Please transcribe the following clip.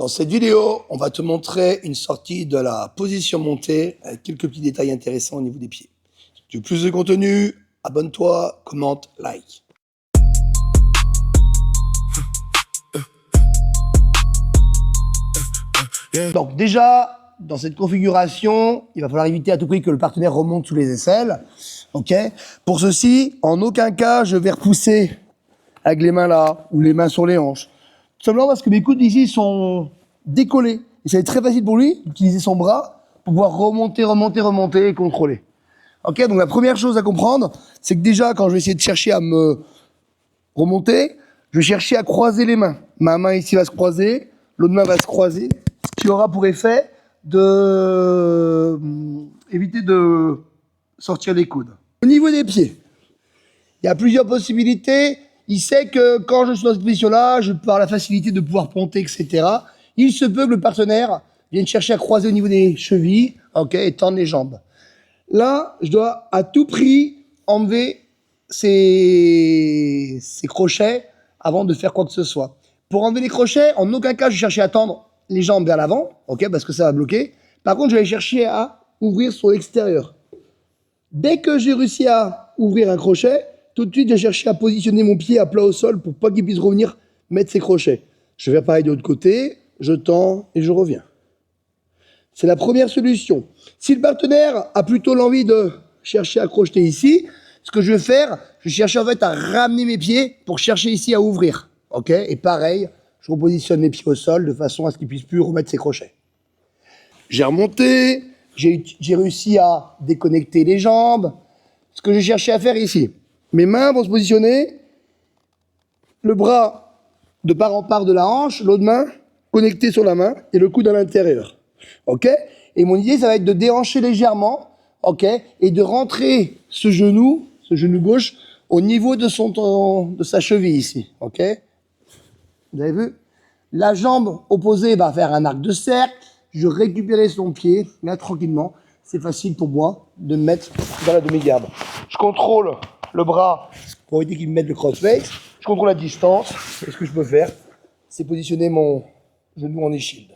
Dans cette vidéo, on va te montrer une sortie de la position montée avec quelques petits détails intéressants au niveau des pieds. Si tu veux plus de contenu, abonne-toi, commente, like. Donc déjà, dans cette configuration, il va falloir éviter à tout prix que le partenaire remonte sous les aisselles. Okay. Pour ceci, en aucun cas, je vais repousser avec les mains là, ou les mains sur les hanches. Tout simplement parce que mes coudes ici sont décollés. Et ça va être très facile pour lui d'utiliser son bras pour pouvoir remonter et contrôler. Ok, donc la première chose à comprendre, c'est que déjà, quand je vais essayer de chercher à me remonter, je vais chercher à croiser les mains. Ma main ici va se croiser, l'autre main va se croiser, ce qui aura pour effet de éviter de sortir les coudes. Au niveau des pieds, il y a plusieurs possibilités. Il sait que quand je suis dans cette position-là, je peux avoir la facilité de pouvoir ponter, etc. Il se peut que le partenaire vienne chercher à croiser au niveau des chevilles, ok, et tendre les jambes. Là, je dois à tout prix enlever ces crochets avant de faire quoi que ce soit. Pour enlever les crochets, en aucun cas, je vais chercher à tendre les jambes vers l'avant, ok, parce que ça va bloquer. Par contre, je vais chercher à ouvrir sur l'extérieur. Dès que j'ai réussi à ouvrir un crochet, tout de suite, j'ai cherché à positionner mon pied à plat au sol pour pas qu'il puisse revenir mettre ses crochets. Je vais pareil de l'autre côté, je tends et je reviens. C'est la première solution. Si le partenaire a plutôt l'envie de chercher à crocheter ici, ce que je vais faire, je vais chercher en fait à ramener mes pieds pour chercher ici à ouvrir. Ok ? Et pareil, je repositionne mes pieds au sol de façon à ce qu'il puisse plus remettre ses crochets. J'ai remonté, j'ai réussi à déconnecter les jambes. Ce que j'ai cherché à faire ici. Mes mains vont se positionner, le bras de part en part de la hanche, l'autre main connectée sur la main et le coude à l'intérieur. Ok ? Et mon idée, ça va être de déhancher légèrement, ok ? Et de rentrer ce genou gauche, au niveau de sa cheville ici. Ok ? Vous avez vu ? La jambe opposée va faire un arc de cercle. Je récupérer son pied, là tranquillement. C'est facile pour moi de me mettre dans la demi-garde. Je contrôle le bras pour éviter qu'il me mette le crossface. Je contrôle la distance. Et ce que je peux faire, c'est positionner mon genou en e-shield.